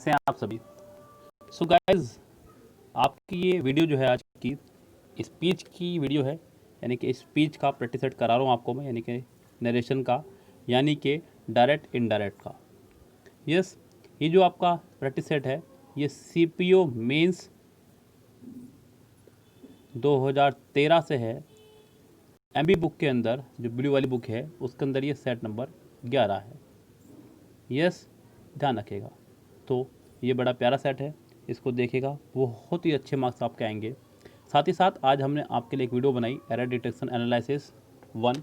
कैसे हैं आप सभी। सो गाइस, आपकी ये वीडियो जो है आज की स्पीच की वीडियो है, यानी कि स्पीच का प्रैक्टिस सेट करा रहा हूँ आपको मैं, यानी कि नरेशन का, यानी कि डायरेक्ट इनडायरेक्ट का। यस, ये जो आपका प्रैक्टिस सेट है ये सीपीओ मेंस 2013 से है। एमबी बुक के अंदर जो ब्लू वाली बुक है उसके अंदर ये सेट नंबर 11 है। यस, ध्यान रखिएगा। तो ये बड़ा प्यारा सेट है, इसको देखेगा बहुत ही अच्छे मार्क्स आपके आएंगे। साथ ही साथ आज हमने आपके लिए एक वीडियो बनाई एरर डिटेक्शन एनालिसिस 1,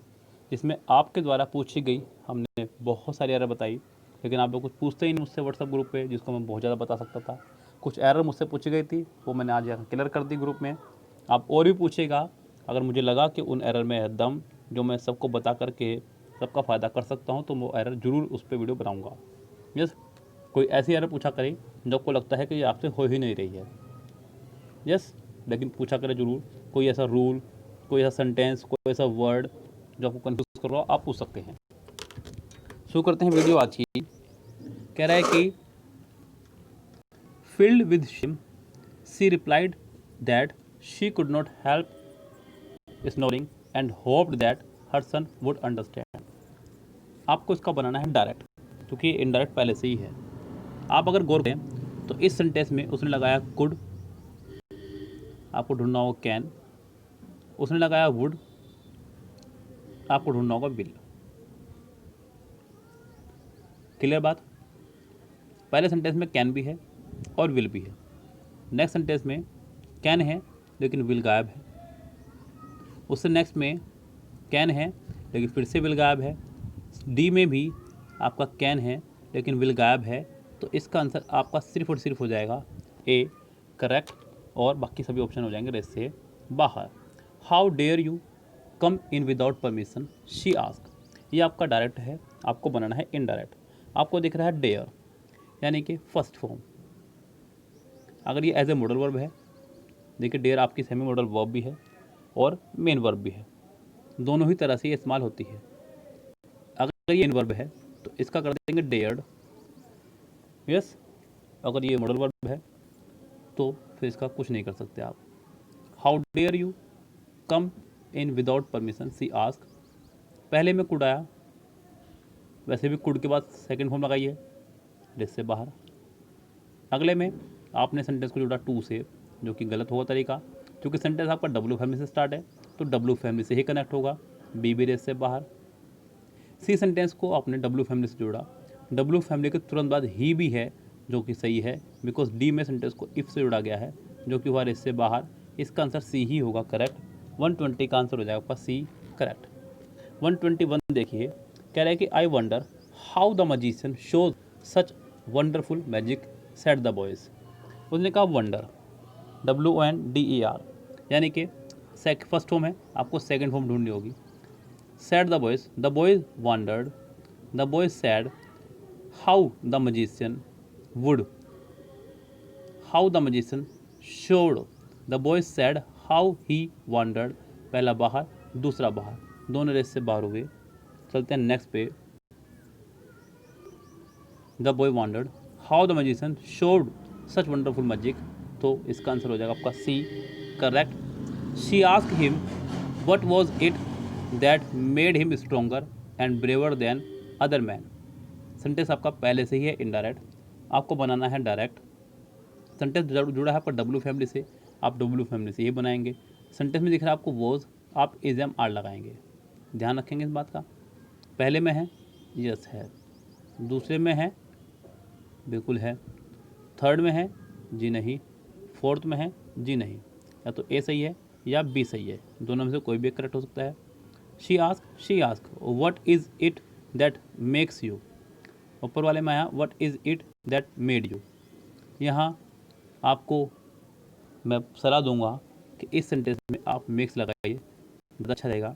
जिसमें आपके द्वारा पूछी गई हमने बहुत सारी एरर बताई, लेकिन आप लोग कुछ पूछते ही नहीं मुझसे व्हाट्सएप ग्रुप पे, जिसको मैं बहुत ज़्यादा बता सकता था। कुछ एरर मुझसे पूछी गई थी वो मैंने आज यहाँ क्लियर कर दी ग्रुप में। आप और भी पूछेगा, अगर मुझे लगा कि उन एरर में है दम जो मैं सबको बता करके सबका फ़ायदा कर सकता हूँ तो वो एरर ज़रूर उस पर वीडियो बनाऊँगा। यस, कोई ऐसी एरर पूछा करें जो आपको लगता है कि ये आपसे हो ही नहीं रही है। यस, लेकिन पूछा करें ज़रूर। कोई ऐसा रूल, कोई ऐसा सेंटेंस, कोई ऐसा वर्ड जो आपको कंफ्यूज कर रहा हो, आप पूछ सकते हैं। शुरू करते हैं वीडियो आज की। कह रहा है कि filled with shame, she replied that she could not help snoring and hoped that her son would understand. आपको इसका बनाना है डायरेक्ट, क्योंकि इनडायरेक्ट पहले से ही है। आप अगर गौर करें तो इस सेंटेंस में उसने लगाया कुड, आपको ढूंढना होगा कैन, उसने लगाया वुड, आपको ढूंढना होगा विल। क्लियर बात। पहले सेंटेंस में कैन भी है और विल भी है। नेक्स्ट सेंटेंस में कैन है लेकिन विल गायब है। उससे नेक्स्ट में कैन है लेकिन फिर से विल गायब है। डी में भी आपका कैन है लेकिन विल गायब है। तो इसका आंसर आपका सिर्फ और सिर्फ हो जाएगा ए, करेक्ट, और बाकी सभी ऑप्शन हो जाएंगे रेस से बाहर। How dare you come in without permission, she ask. ये आपका डायरेक्ट है, आपको बनाना है इनडायरेक्ट। आपको दिख रहा है डेयर, यानी कि फर्स्ट फॉर्म। अगर ये एज ए मॉडल वर्ब है, देखिए डेयर आपकी सेमी मॉडल वर्ब भी है और मेन वर्ब भी है, दोनों ही तरह से ये इस्तेमाल होती है। अगर ये मेन वर्ब है तो इसका कर देंगे डेयर्ड। यस, अगर ये मॉडल वर्ब है तो फिर इसका कुछ नहीं कर सकते आप। How dare you come in without permission, she ask. पहले में कुड आया, वैसे भी कुड के बाद सेकंड फॉर्म लगाइए डिस से बाहर। अगले में आपने सेंटेंस को जोड़ा टू से, जो कि गलत होगा तरीका, क्योंकि सेंटेंस आपका डब्ल्यू फैमिली से स्टार्ट है तो डब्ल्यू फैमिली से ही कनेक्ट होगा, बी भी रेस से बाहर। सी सेंटेंस को आपने डब्ल्यू फैमिली से जोड़ा, डब्ल्यू फैमिली के तुरंत बाद ही भी है, जो कि सही है, बिकॉज डी में सेंटेंस को इफ से जोड़ा गया है, जो कि हुआ रेस से बाहर। इसका आंसर सी ही होगा, करेक्ट। 120 का आंसर हो जाएगा आपका सी, करेक्ट। 121 देखिए, कह रहा है कि I wonder how the magician shows such wonderful magic set the boys. उसने कहा वंडर, WONDER, यानी कि फर्स्ट फॉर्म है, आपको सेकंड फॉर्म ढूंढनी होगी। Said the boys wondered, the boys said how the magician would, how the magician showed, the boys said how he wondered. पहला बाहर, दूसरा बाहर, दोनों रेस से बाहर हुए। चलते हैं नेक्स्ट पे। The boy wondered how the magician showed such wonderful magic, तो इसका आंसर हो जाएगा आपका C, correct. She ask him what was it that made him stronger and braver than other man. Sentence आपका पहले से ही है इनडायरेक्ट, आपको बनाना है डायरेक्ट। सेंटेंस जुड़ा है आपका डब्ल्यू फैमिली से, आप डब्ल्यू फैमिली से ही बनाएंगे। सेंटेंस में दिख रहा है आपको वॉज, आप इज एम आर लगाएंगे। ध्यान रखेंगे इस बात का। पहले में है, यस है। दूसरे में है, बिल्कुल है। थर्ड में है, जी नहीं। फोर्थ में है, जी नहीं। या तो ए सही है या बी सही है, दोनों में से कोई भी करेक्ट हो सकता है। She ask what is it that makes you. ऊपर वाले में आया what is it that made you. यहाँ आपको मैं सलाह दूंगा कि इस सेंटेंस में आप मेक्स लगाइए, ज़्यादा अच्छा रहेगा,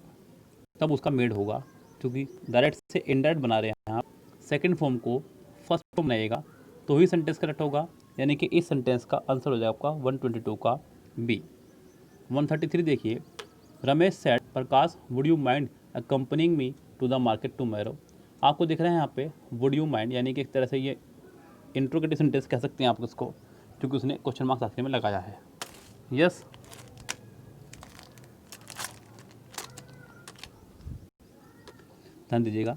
तब उसका मेड होगा, क्योंकि डायरेक्ट से इनडायरेक्ट बना रहे हैं आप। सेकेंड फॉर्म को फर्स्ट फॉर्म बनाइएगा तो ही सेंटेंस करेक्ट होगा, यानी कि इस सेंटेंस का आंसर हो जाएगा आपका 122 का बी। 133 देखिए, Ramesh said Prakash would you mind accompanying me to the market tomorrow. आपको दिख रहा है यहाँ पे वुड यू माइंड, यानी कि एक तरह से ये इंट्रोगेटिव सेंटेंस कह सकते हैं आप उसको, क्योंकि उसने क्वेश्चन मार्क्स आखिर में लगाया है। यस, ध्यान दीजिएगा।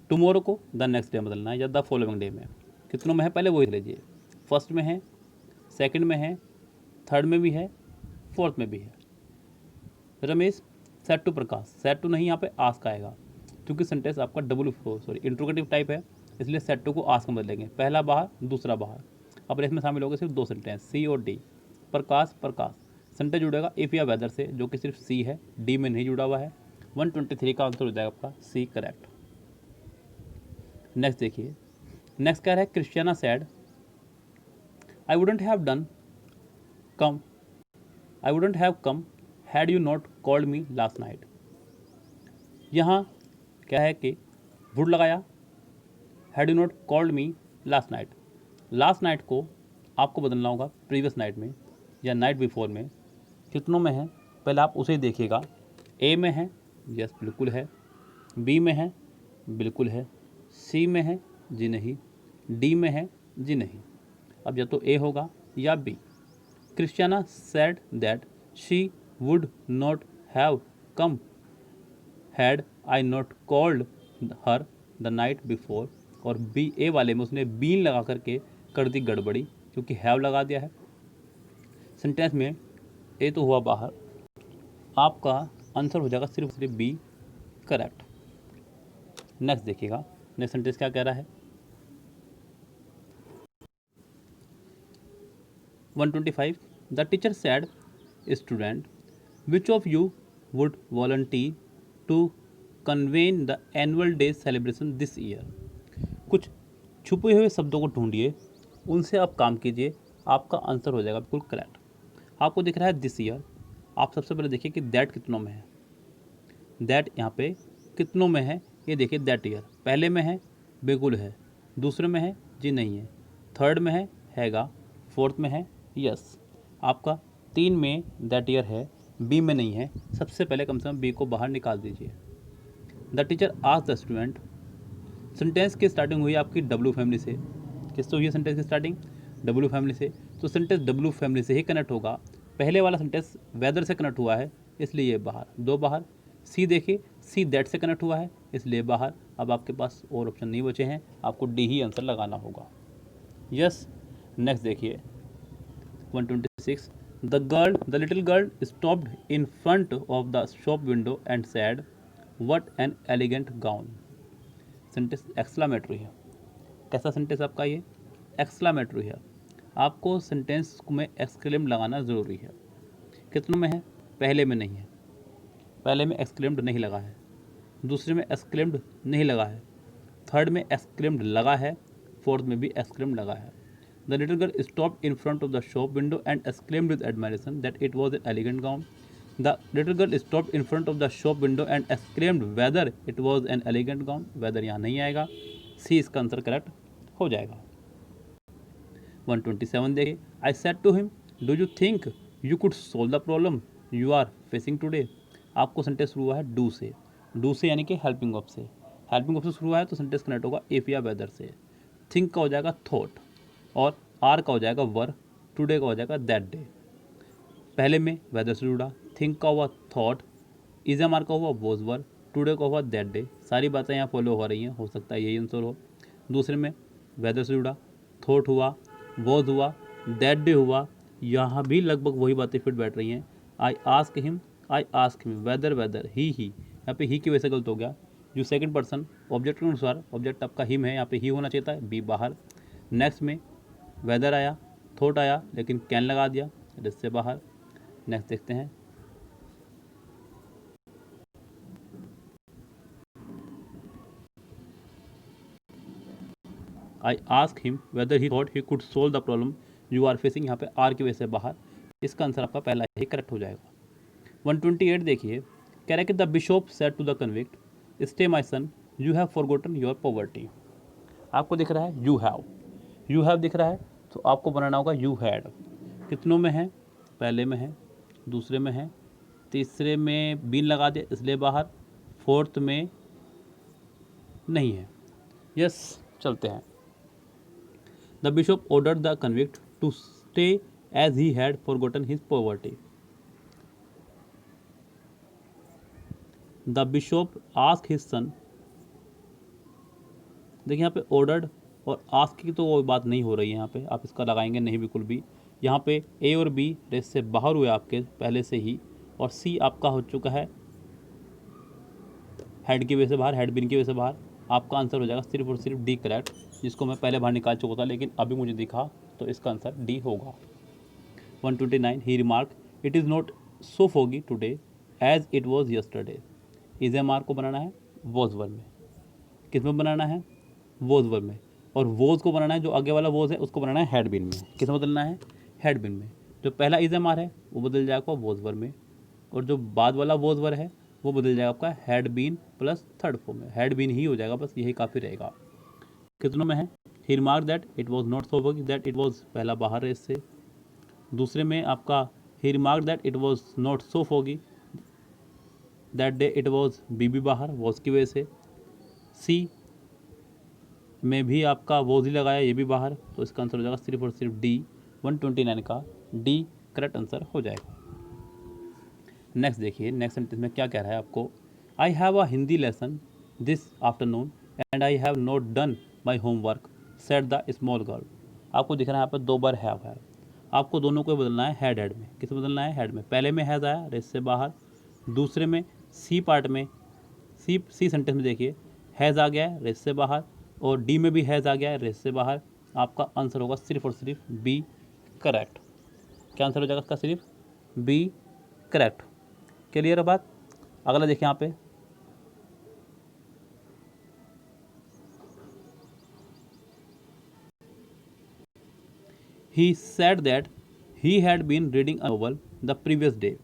टुमारो को द नेक्स्ट डे बदलना है या द फॉलोइंग डे में, कितनों में है पहले वही लीजिए। फर्स्ट में है, सेकंड में है, थर्ड में भी है, फोर्थ में भी है। Ramesh said to Prakash, said to नहीं, यहाँ पे आस्क आएगा, क्योंकि सेंटेंस आपका इंट्रोगेटिव टाइप है, इसलिए सेट टू को आस्क में बदलेंगे। पहला बाहर, दूसरा बाहर। अब इसमें शामिल होगा सिर्फ 2 सेंटेंस, सी और डी। प्रकाश प्रकाश, सेंटेंस जुड़ेगा इफ़ या वेदर से, जो कि सिर्फ सी है, डी में नहीं जुड़ा हुआ है। 123 का आंसर हो जाएगा आपका सी, करेक्ट। नेक्स्ट देखिए, नेक्स्ट क्या है, Christiana said I wouldn't have come had you not called me last night. यहाँ क्या है कि वुड लगाया, had you not called me last night. Last night को आपको बदलना होगा प्रीवियस नाइट में या नाइट बिफोर में। कितनों में है पहले आप उसे देखिएगा। ए में है, यस बिल्कुल है। बी में है, बिल्कुल है। सी में है, जी नहीं। डी में है, जी नहीं। अब या तो ए होगा या B. Christiana said that she would not have come had I not called her the night before. और बी, ए वाले में उसने बीन लगा करके कर दी गड़बड़ी, क्योंकि हैव लगा दिया है। सेंटेंस में ए तो हुआ बाहर, आपका आंसर हो जाएगा सिर्फ बी, करेक्ट। नेक्स्ट देखिएगा, नेक्स्ट सेंटेंस क्या कह रहा है। 125 the teacher said student which of you would volunteer to convene the annual day celebration this year. कुछ छुपे हुए शब्दों को ढूंढिए, उनसे आप काम कीजिए, आपका आंसर हो जाएगा बिल्कुल करेक्ट। आपको दिख रहा है दिस ईयर, आप सबसे पहले देखिए कि दैट कितनों में है। दैट यहाँ पे कितनों में है, ये देखिए दैट ईयर पहले में है, बिल्कुल है। दूसरे में है, जी नहीं है। थर्ड में है, हैगा। फोर्थ में है, यस। आपका 3 में दैट ईयर है, बी में नहीं है। सबसे पहले कम से कम बी को बाहर निकाल दीजिए। The teacher asked the student, sentence की स्टार्टिंग हुई आपकी डब्ल्यू फैमिली से। किससे हुई है सेंटेंस की स्टार्टिंग? डब्ल्यू फैमिली से। तो सेंटेंस डब्ल्यू फैमिली से ही कनेक्ट होगा। पहले वाला सेंटेंस वेदर से कनेक्ट हुआ है, इसलिए ये बाहर, 2 बाहर। सी देखिए, सी दैट से कनेक्ट हुआ है, इसलिए बाहर। अब आपके पास और ऑप्शन नहीं बचे हैं, आपको डी ही आंसर लगाना होगा। यस, नेक्स्ट देखिए 126 the little girl stopped in front of the shop window and sad what an elegant gown. Sentence exclamatory है। कैसा सेंटेंस आपका ये? एक्सक्लामेटरी है। आपको सेंटेंस में एक्सक्लेम लगाना ज़रूरी है। कितनों में है? पहले में नहीं है, पहले में एक्सक्लेम्ड नहीं लगा है। दूसरे में एक्सक्लेम्ड नहीं लगा है। थर्ड में एक्सक्लेम्ड लगा है। फोर्थ में भी एक्सक्लेम्ड लगा है। The little girl stopped in front of the shop window and exclaimed with admiration that it was an elegant gown. The little girl stopped in front of the shop window and exclaimed whether it was an elegant gown. Whether यहाँ नहीं आएगा, सी इसका answer correct हो जाएगा। 127 देखिए, I said to him, do you think you could solve the problem you are facing today? आपको sentence शुरू हुआ है डू से, डू से यानी कि हेल्पिंग वर्ब से। हेल्पिंग वर्ब से शुरू हुआ है तो सेंटेंस कनेक्ट होगा इफ या वेदर से। थिंक का हो जाएगा थॉट, और आर का हो जाएगा वर, टुडे का हो जाएगा दैट डे। पहले में वेदर से जुड़ा, थिंक का हुआ थॉट, इज़ का हुआ वॉज वर, टुडे का हुआ दैट डे। सारी बातें यहाँ फॉलो हो रही हैं, हो सकता है यही आंसर हो। दूसरे में वेदर से जुड़ा, थॉट हुआ, वॉज हुआ, दैट डे हुआ। यहाँ भी लगभग वही बातें फिट बैठ रही हैं। आई आस्क हिम वेदर ही यहाँ पे ही की वजह से गलत हो गया। जो सेकंड पर्सन ऑब्जेक्ट के अनुसार, ऑब्जेक्ट आपका हिम है, यहाँ पे ही होना चाहिए था, बी बाहर। नेक्स्ट में वेदर आया, थॉट आया, लेकिन कैन लगा दिया, इससे बाहर। नेक्स्ट देखते हैं, I ask him whether he thought he could solve the problem you are facing. यहाँ पे आर की वजह से बाहर, इसका आंसर आपका पहला ही करेक्ट हो जाएगा। 128 देखिए, कह रहा है कि the bishop said to the convict, stay my son, you have forgotten your poverty. आपको दिख रहा है यू हैव दिख रहा है, तो आपको बनाना होगा यू हैड। कितनों में है? पहले में है, दूसरे में है, तीसरे में बीन लगा दिया इसलिए बाहर, फोर्थ में नहीं है। यस, चलते हैं। The bishop ordered the convict to stay as he had forgotten his poverty. The bishop ask his son, देखिए यहाँ पे ऑर्डर्ड और आस्क की तो वो बात नहीं हो रही है, यहाँ पे आप इसका लगाएंगे नहीं बिल्कुल भी। यहाँ पे ए और बी रेस से बाहर हुए आपके पहले से ही, और सी आपका हो चुका है हेड की वजह से बाहर, हेड बिन की वजह से बाहर। आपका आंसर हो जाएगा सिर्फ और सिर्फ डी करेक्ट, जिसको मैं पहले बाहर निकाल चुका था लेकिन अभी मुझे दिखा, तो इसका आंसर डी होगा। 129 he remark it is not so foggy today as it was yesterday. इज एम आर को बनाना है वॉज वर्ब में, किस में बनाना है वॉज वर्ब में, और वॉज को बनाना है जो आगे वाला वॉज है उसको बनाना है हेड बिन में। किस में बदलना है हेड बिन में। जो पहला इज एम आर है वो बदल जाएगा वॉज वर्ब में, और जो बाद वाला वॉज वर्ब है वो बदल जाएगा आपका had been plus third form में, हेड बीन ही हो जाएगा, बस यही काफ़ी रहेगा। कितनों में है he remark that it was not so foggy, that it was पहला बाहर है इससे। दूसरे में आपका he remark that it was not so foggy that day, it was B बाहर वॉज की वजह से। सी में भी आपका वॉज ही लगाया, ये भी बाहर, तो इसका आंसर हो जाएगा सिर्फ और सिर्फ डी। 129 का डी करेक्ट आंसर हो जाएगा। नेक्स्ट देखिए, नेक्स्ट सेंटेंस में क्या कह रहा है आपको। I have a Hindi lesson this afternoon and I have not done my homework said the small girl. आपको दिख रहा है यहाँ पर दो बार हैव है, आपको दोनों को बदलना है हेड हेड में। किस बदलना है हेड में। पहले में हैज़ आया रेस से बाहर, दूसरे में सी पार्ट में सी सेंटेंस में देखिए हैज़ आ गया है रेस से बाहर, और डी में भी हैज़ आ गया है रेस से बाहर। आपका आंसर होगा सिर्फ और सिर्फ बी करेक्ट। क्या आंसर हो जाएगा इसका, सिर्फ बी करेक्ट। क्लियर है बात। अगला देखिए यहाँ पे, he said that he had been reading a novel the previous day.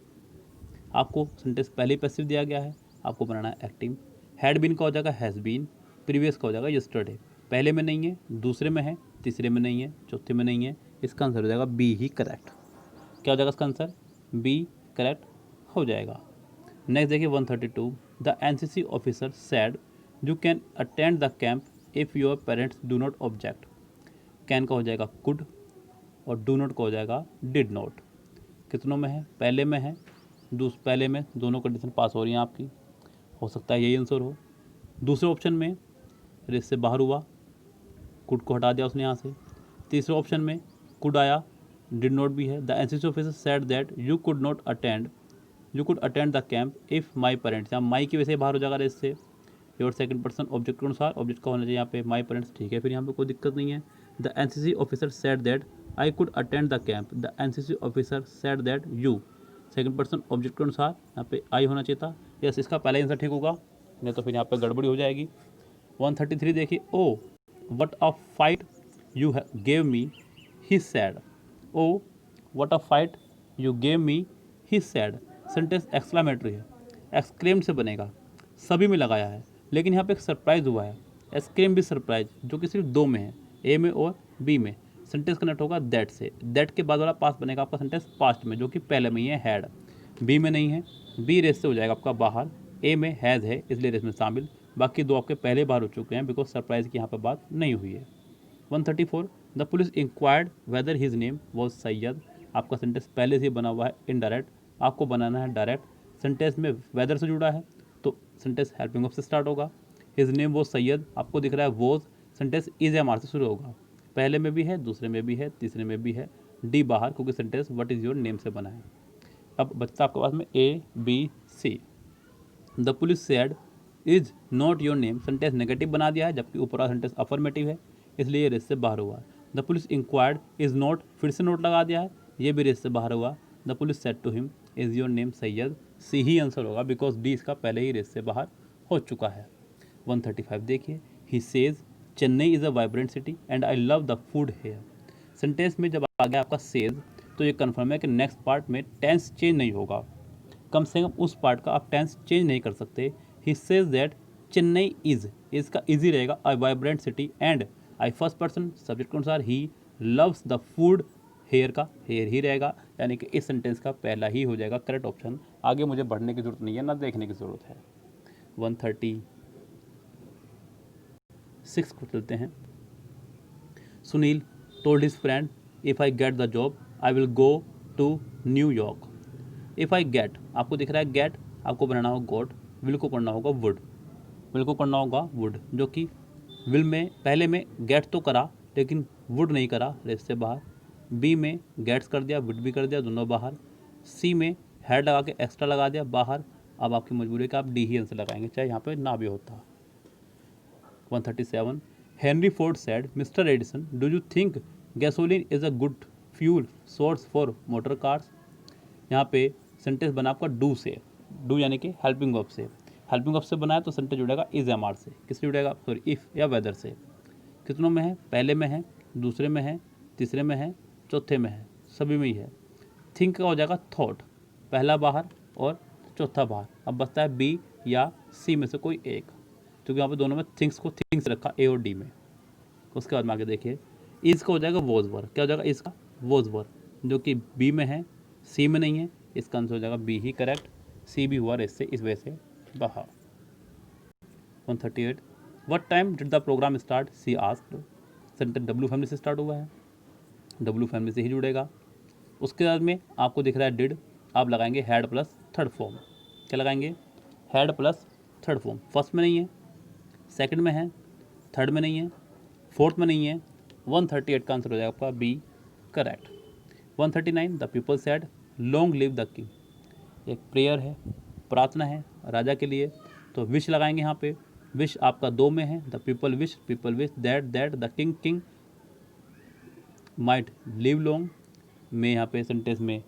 आपको सेंटेंस पहले ही पैसिव दिया गया है, आपको बनाना है एक्टिव। हैड बीन का हो जाएगा हैज़ बीन, प्रीवियस का हो जाएगा यस्टरडे। पहले में नहीं है, दूसरे में है, तीसरे में नहीं है, चौथे में नहीं है, इसका आंसर हो जाएगा बी ही करेक्ट। क्या हो जाएगा इसका आंसर, बी करेक्ट हो जाएगा। नेक्स्ट देखिए 132, the NCC officer sad you can attend the camp if your parents do not object. Can का हो जाएगा कुड, और डू नॉट का हो जाएगा डिड नॉट। कितनों में है, पहले में है, पहले में दोनों कंडीशन पास हो रही हैं आपकी, हो सकता है यही आंसर हो। दूसरे ऑप्शन में रेस से बाहर हुआ, कुड को हटा दिया उसने यहाँ से। तीसरे ऑप्शन में कुड आया, डिड नॉट भी है। The NCC officer said that you could attend the camp if my parents, यहाँ माई की वजह से बाहर हो जाएगा रेस से। योर सेकंड पर्सन ऑब्जेक्ट के अनुसार ऑब्जेक्ट का होना चाहिए यहाँ पे माई पेरेंट्स, ठीक है, फिर यहाँ पे कोई दिक्कत नहीं है। The NCC officer said that I could attend the camp, the NCC officer said that you, second person object के अनुसार यहाँ पे आई होना चाहिए था। यस, इसका पहला आंसर ठीक होगा, नहीं तो फिर यहाँ पे गड़बड़ी हो जाएगी। 133 देखिए, oh what a fight you gave me he sad. Oh what a fight you gave me he sad. Sentence exclamatory है, एक्सक्लेम से बनेगा, सभी में लगाया है, लेकिन यहाँ पे एक सरप्राइज हुआ है, एक्सक्लेम भी सरप्राइज, जो कि सिर्फ दो में है, ए में और बी में। सेंटेंस कनेक्ट होगा दैट से, दैट के बाद वाला पास्ट बनेगा आपका सेंटेंस पास्ट में, जो कि पहले में ही है हैड, बी में नहीं है, बी रेस से हो जाएगा आपका बाहर, ए में हैज़ है इसलिए रेस में शामिल, बाकी दो आपके पहले बाहर हो चुके हैं बिकॉज सरप्राइज की यहाँ पर बात नहीं हुई है। 134, the police inquired weather his name was Syed. आपका सेंटेंस पहले से बना हुआ है इनडायरेक्ट, आपको बनाना है डायरेक्ट। सेंटेंस में वेदर से जुड़ा है तो सेंटेंस हेल्पिंग ऑफ से स्टार्ट होगा। हिज नेम वॉज सैयद, आपको दिख रहा है was, sentence is M R से शुरू होगा, पहले में भी है, दूसरे में भी है, तीसरे में भी है, डी बाहर क्योंकि sentence what is your name से बना है। अब बचता आपके पास में A B C. The police said is not your name, sentence negative बना दिया है जबकि ऊपर सेंटेंस अफर्मेटिव है, इसलिए रेस से बाहर हुआ। The police inquired is not, फिर से नोट लगा दिया है, ये भी रेस से बाहर हुआ। The police said to him is your name Syed, C ही आंसर होगा बिकॉज डी इसका पहले ही रेस से बाहर हो चुका है। 135 देखिए, he says Chennai is a vibrant city and I love the food here. Sentence में जब आ गया आपका सेज तो ये कन्फर्म है कि नेक्स्ट पार्ट में टेंस चेंज नहीं होगा, कम से कम उस पार्ट का आप टेंस चेंज नहीं कर सकते। He says that Chennai is, इसका इजी रहेगा, a vibrant city, and I first person subject के अनुसार he loves the food, here का हेयर ही रहेगा, यानी कि इस सेंटेंस का पहला ही हो जाएगा करेक्ट ऑप्शन। आगे मुझे बढ़ने की जरूरत नहीं है, ना देखने की ज़रूरत है। 136 को चलते हैं। Sunil told his friend if I get the job I will go to New York. If I get, आपको दिख रहा है गेट, आपको बनाना होगा गॉट, विल को करना होगा वुड, विल को करना होगा वुड, जो कि विल में पहले में गेट तो करा लेकिन वुड नहीं करा, रेस से बाहर। बी में गेट्स कर दिया, वुड भी कर दिया, दोनों बाहर। सी में हेड लगा के एक्स्ट्रा लगा दिया बाहर। अब आपकी मजबूरी है कि आप डी ही आंसर लगाएंगे, चाहे यहाँ पे ना भी होता। 137 Henry Ford said mister Edison do you think gasoline is a good fuel source for motor cars. यहाँ पे सेंटेंस बना आपका डू से, डू यानी कि हेल्पिंग वर्ब से, हेल्पिंग वर्ब से बनाया तो सेंटेंस जुड़ेगा इज एम आर से। किससे जुड़ेगा, सॉरी इफ़ या वेदर से। कितनों में है, पहले में है, दूसरे में है, तीसरे में है, चौथे में है, सभी में ही है। थिंक का हो जाएगा थॉट, पहला बाहर और चौथा बाहर। अब बचता है बी या सी में से कोई एक, क्योंकि यहाँ पे दोनों में थिंग्स को थिंग्स रखा ए और डी में। उसके बाद में आगे देखिए, इज का हो जाएगा वॉज वर्ड, क्या हो जाएगा इसका वॉज वर्ड, जो कि बी में है सी में नहीं है, इसका आंसर हो जाएगा बी ही करेक्ट। सी भी हुआ रेस से, इस वजह से बाहर। 138 what time did the program start she asked. Sentence W family से स्टार्ट हुआ है, डब्ल्यू फैमिली से ही जुड़ेगा। उसके बाद में आपको दिख रहा है डिड, आप लगाएंगे हैड प्लस थर्ड फॉर्म। क्या लगाएंगे, had plus third form. First में नहीं है, सेकंड में है, थर्ड में नहीं है, फोर्थ में नहीं है। 138 का आंसर हो जाएगा आपका B correct. 139 the people said long live the king, एक प्रेयर है, प्रार्थना है राजा के लिए, तो विश लगाएंगे यहाँ पे। विश आपका दो में है, the people wish that the king might live long. में यहाँ पे सेंटेंस में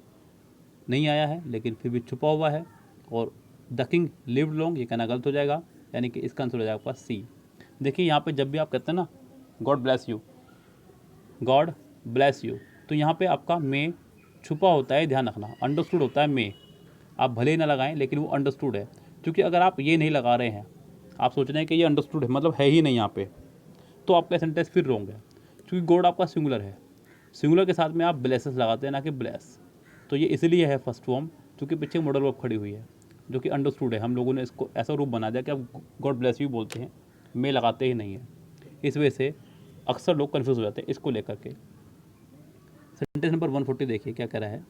नहीं आया है लेकिन फिर भी छुपा हुआ है, और द किंग लिव लॉन्ग ये कहना गलत हो जाएगा, यानी कि इसका आंसर हो जाएगा आपका सी। देखिए यहाँ पे जब भी आप कहते हैं ना God bless you, God bless you, तो यहाँ पे आपका मे छुपा होता है, ध्यान रखना, अंडरस्टूड होता है मे। आप भले ही ना लगाएं लेकिन वो अंडरस्टूड है, क्योंकि अगर आप ये नहीं लगा रहे हैं, आप सोच रहे हैं कि ये अंडरस्टूड है मतलब है ही नहीं यहाँ पे, तो आपका सेंटेंस फिर रॉन्ग है, क्योंकि गॉड आपका सिंगुलर है। सिंगुलर के साथ में आप ब्लेसेस लगाते हैं ना कि ब्लेस, तो ये इसलिए है फर्स्ट फॉर्म, क्योंकि पीछे मॉडल वर्ब खड़ी हुई है जो कि अंडरस्टूड है। हम लोगों ने इसको ऐसा रूप बना दिया कि आप गॉड ब्लेस यू बोलते हैं, मे लगाते ही नहीं है, इस वजह से अक्सर लोग कन्फ्यूज हो जाते हैं इसको लेकर के। सेंटेंस नंबर 140 देखिए क्या कह रहा है,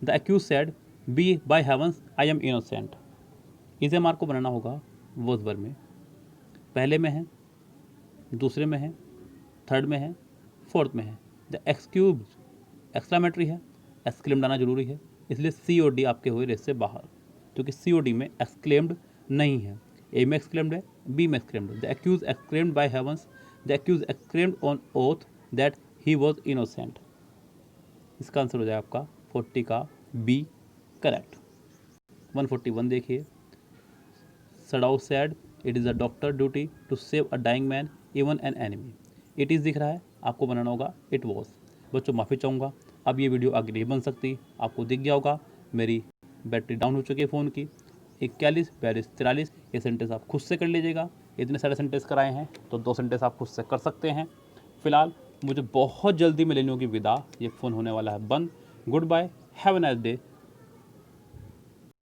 the accused said be by heavens I am innocent. इस एम आर को बनाना होगा वॉज वर्ब में, पहले में है, दूसरे में है, थर्ड में है, फोर्थ में है। द एक्सक्यूज एक्सक्लामेटरी है, एक्सक्लेम्ड आना जरूरी है, इसलिए सी और डी आपके हुए रेस से बाहर, क्योंकि सी और डी में एक्सक्लेम्ड नहीं है। ए में एक्सक्लेम्ड है, बी में एक्सक्लेम्ड है। The accused exclaimed by heavens, the accused exclaimed on oath that he was innocent. इसका आंसर हो जाएगा आपका 40 का बी करेक्ट। 141 देखिए, सडाउ said it is a doctor duty to save a dying man even an enemy. It is दिख रहा है, आपको बनाना होगा इट वॉज। बच्चों माफ़ी चाहूँगा, अब ये वीडियो आगे नहीं बन सकती, आपको दिख गया होगा मेरी बैटरी डाउन हो चुकी है फ़ोन की। 41, 42, 43 ये सेंटेंस आप खुद से कर लीजिएगा। इतने सारे सेंटेंस कराए हैं तो 2 सेंटेंस आप खुद से कर सकते हैं। फिलहाल मुझे बहुत जल्दी में लेने होगी विदा, ये फ़ोन होने वाला है बंद। Goodbye, have a nice day,